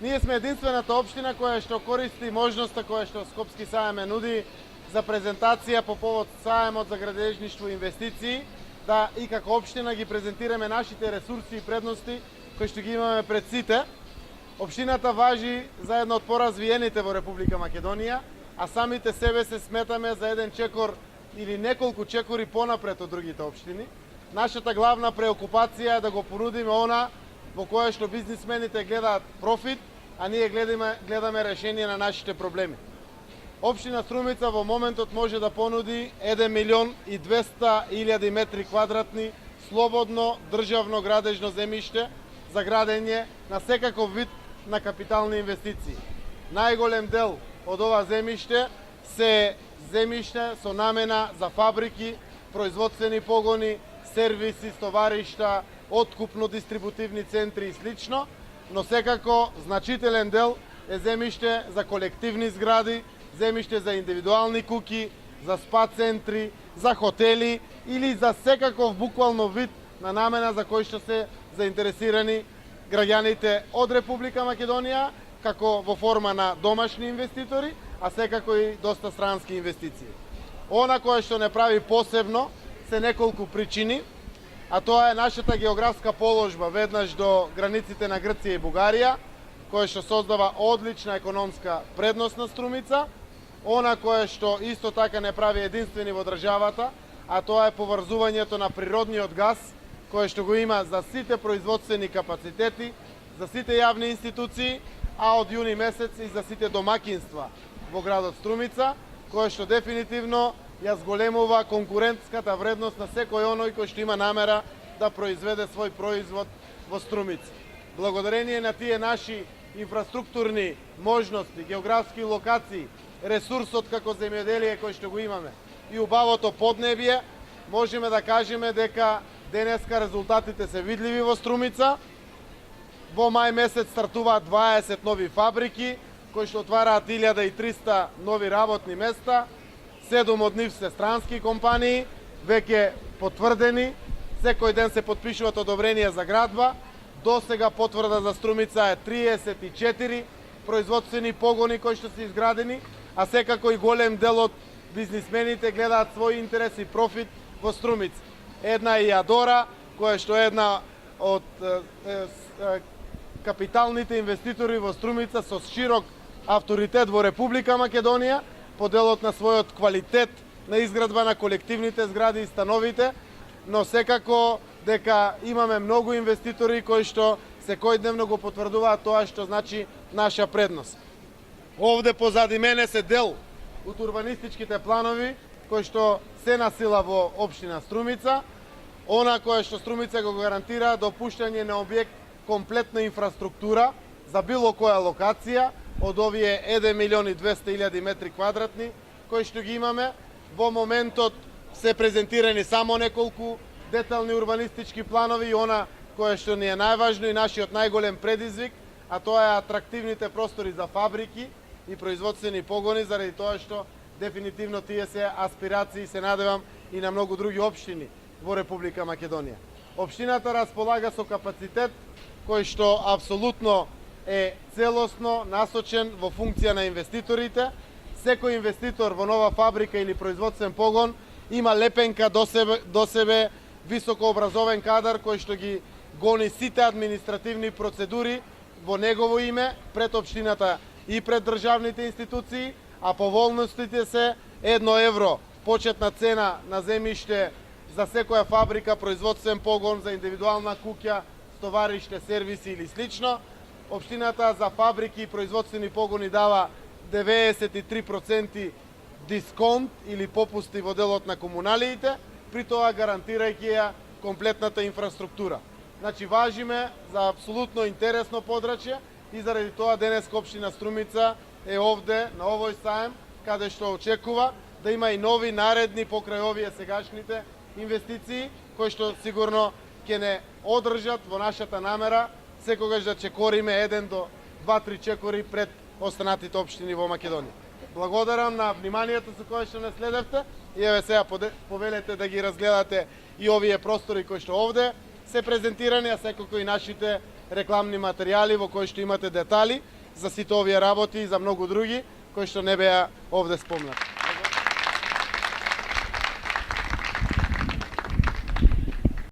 Ние сме единствената општина која што користи можноста која што Скопски саем е нуди за презентација по повод саемот за градежништво и инвестиции, да и како општина ги презентираме нашите ресурси и предности кои што ги имаме пред сите. Општината важи за една од поразвиените во Република Македонија, а самите себе се сметаме за еден чекор или неколку чекори понапред од другите општини. Нашата главна преокупација е да го понудиме она во кое што бизнисмените гледаат профит, а ние гледаме решение на нашите проблеми. Општина Струмица во моментот може да понуди 1.200.000 метри квадратни слободно државно градежно земјиште за градење на секаков вид на капитални инвестиции. Најголем дел од ова земјиште се земјиште со намена за фабрики, производствени погони, сервиси, стоваришта, откупно-дистрибутивни центри и слично, но секако значителен дел е земјиште за колективни згради, земјиште за индивидуални куќи, за спа центри, за хотели или за секаков буквално вид на намена за кој што се заинтересирани граѓаните од Република Македонија, како во форма на домашни инвеститори, а секако и доста странски инвестиции. Она кое што не прави посебно се неколку причини, а тоа е нашата географска положба веднаш до границите на Грција и Бугарија, која што создава одлична економска предност на Струмица, она кое што исто така не прави единствени во државата, а тоа е поврзувањето на природниот газ, кое што го има за сите производствени капацитети, за сите јавни институции, а од јуни месец и за сите домакинства во градот Струмица, кое што дефинитивно ја зголемува конкурентската вредност на секој оној кој што има намера да произведе свој производ во Струмица. Благодарение на тие наши инфраструктурни можности, географски локации, ресурсот како земјоделие кој што го имаме и убавото поднебје, можеме да кажеме дека денеска резултатите се видливи во Струмица. Во мај месец стартуваат 20 нови фабрики, кои што отвараат 1300 нови работни места, 7 од нив се странски компании, веќе потврдени, секој ден се потпишуваат одобренија за градба, до сега потврда за Струмица е 34 производствени погони кои што се изградени, а секако и голем дел од бизнисмените гледаат свој интерес и профит во Струмица. Една е Јадора, која што е една од капиталните инвеститори во Струмица со широк авторитет во Република Македонија, по делот на својот квалитет на изградба на колективните згради и становите, но секако дека имаме многу инвеститори кои што секојдневно го потврдуваат тоа што значи наша предност. Овде позади мене се дел од урбанистичките планови кои што се насила во општина Струмица, она кое што Струмица го гарантира допуштање на објект комплетна инфраструктура за било која локација од овие 1.200.000 метри квадратни кои што ги имаме. Во моментот се презентирани само неколку детални урбанистички планови и она кое што ни е најважно и нашиот најголем предизвик, а тоа е атрактивните простори за фабрики и производствени погони, заради тоа што дефинитивно тие се аспирации, се надевам, и на многу други општини во Република Македонија. Општината располага со капацитет кој што апсолутно е целосно насочен во функција на инвеститорите. Секој инвеститор во нова фабрика или производствен погон има лепенка до себе високо образовен кадар кој што ги гони сите административни процедури во негово име пред општината и пред државните институции, а поволностите се 1 евро почетна цена на земјиште за секоја фабрика, производствен погон, за индивидуална куќа, стовариште, сервиси или слично. Општината за фабрики и производствени погони дава 93% дисконт или попусти во делот на комуналиите, при тоа гарантирајќи ја комплетната инфраструктура. Значи, важиме за апсолутно интересно подрачје и заради тоа денеска општина Струмица е овде на овој саем, каде што очекува да има и нови наредни покрај овие сегашните инвестиции, кои што сигурно ќе не одржат во нашата намера секогаш да чекориме 1 до 2-3 чекори пред останатите општини во Македонија. Благодарам на вниманието со кое што не следевте и еве сега повелете да ги разгледате и овие простори кои што овде се презентирани, а секако и нашите рекламни материјали во кои што имате детали за сите овие работи и за многу други кои што не беа овде спомнати.